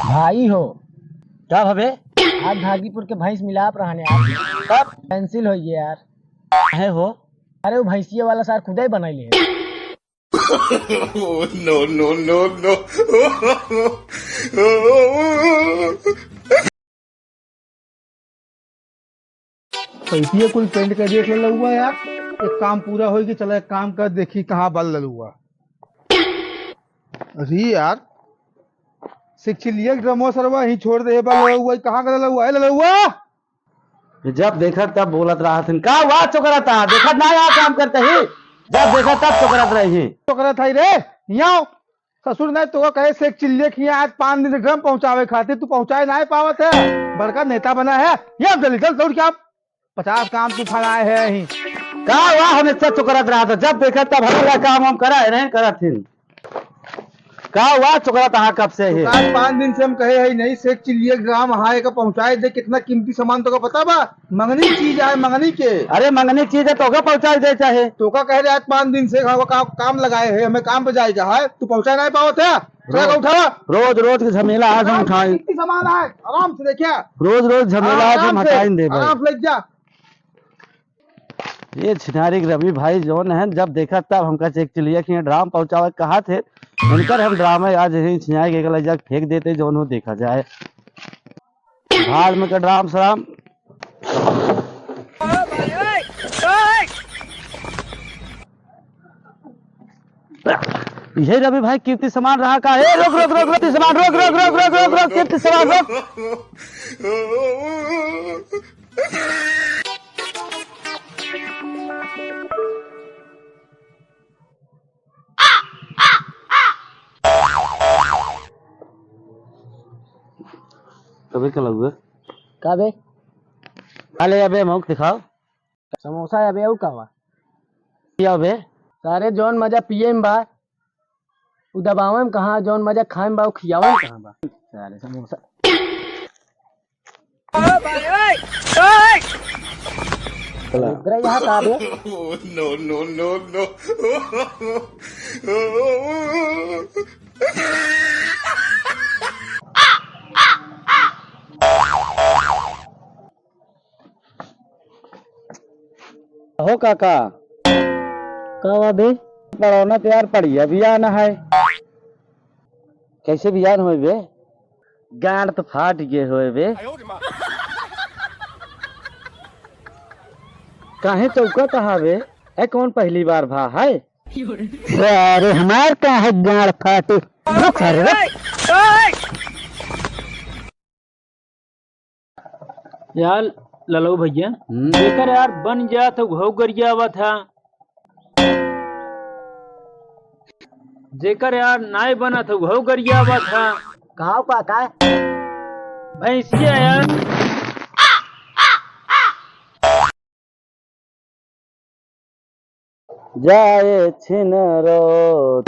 भाई हो। क्या भवे? आज भागीपुर के भैंस मिलाप रहने यार। कब? कैंसिल हो गया यार। है हो? अरे वो भैंसिया वाला सार खुदा ही बनाई ले। no, no, no, no. कैसे कुल पेंट कर देख ले हुआ यार। एक काम पूरा हो कि चला एक काम कर देखी कहाँ बल लल हुआ। अरे यार शिक्षिलिया ड्रमो सरवा ही छोड़ दे बल लल हुआ कहाँ का लल हुआ है लल हुआ। जब देखा तब बोलत रहा था का वाह चोकरा था देखा ना यहाँ काम करते ही जब देखा तब चोकरत रही। तो करा था रे यहाँ ससुर ने तो कहे से चिल्ले खिया आज 5 दिन ग्राम पहुंचावे खातिर तू पहुंचाए ना पावत है। बड़का नेता बना है ये जल्दी चल दौड़ क्या 50 काम तू फड़ाए है यही। का वाह हमेशा चोकरत रहा था जब देखा तब हमारा काम हम करा है नहीं करा थी। का वाह चोकरा था कब से है? आज 5 दिन से हम कहे है नहीं से चिल्लिए ग्राम हाय का पहुंचाए दे कितना कीमती सामान तो का पता बा मंगनी चीज है मंगनी के। अरे मंगनी चीज है तो पहुंचा दे चाहे तो का कह रहे आज 5 दिन से काम लगाए है हमें काम पे जाएगा है तू पहुंचा नहीं पाओ थे उठा रोज रोज के झमेला आज हम उठाए सामान है आराम से देखिए रोज रोज झमेला आज हम हटाएं दे भाई। आराम से लग जा। ये छिनारी रवि भाई जोन है जब देखा तब हमका चेक चलिए कि ड्राम पहुंचावे कहा थे इनकर हम ड्रामा आज यही छिनाई के गला जग फेंक देते जोन हो देखा जाए भाड़ में का ड्राम सराम। ये रवि भाई कीर्ति समान रहा का है रोक रोक रोक रोक समान रोक रोक रोक रोक रोक रोक कीर्ति समान रोक। कभी क्या लगे का बे? अले अबे मुख दिखाओ समोसा अबे आऊ कावा क्या बे? सारे जौन मजा पिए में बा उ दबावे में कहाँ जौन मजा खाए में बा उ खियावे में कहाँ बा सारे समोसा। इधर यहाँ का बे? no, no, no, no. हो काका का बे? पढ़ौना तो यार पढ़िया बियान है कैसे बियान हो बे? गांड तो फाट गए हो बे काहे चौका कहा बे? ए कौन पहली बार भा है? अरे हमार का है गांड फाटे यार ललो भैया जेकर यार बन जा तो घो गरिया हुआ था जेकर यार नाय बना तो घो गरिया हुआ था कहाँ का भैंसिया यार जाए छिनरो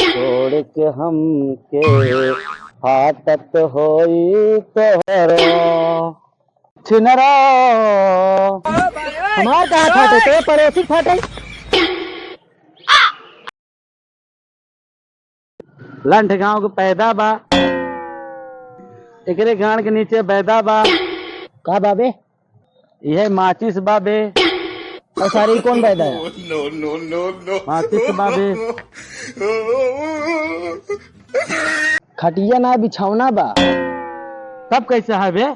छोड़ के हम के फाटत होई तोहरो छिनरो हमार कहाँ फाटे तो पड़ोसी फाटे। लंठ गांव के पैदा बा एकरे गांड के नीचे बैदा बा का बाबे? यह माचिस बाबे और सारी कौन पैदा है? No, no, no, no. माचिस बाबे खटिया ना बिछौना बा तब कैसे है बे?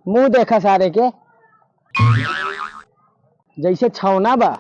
मुंह देखा सारे के जैसे छौना बा।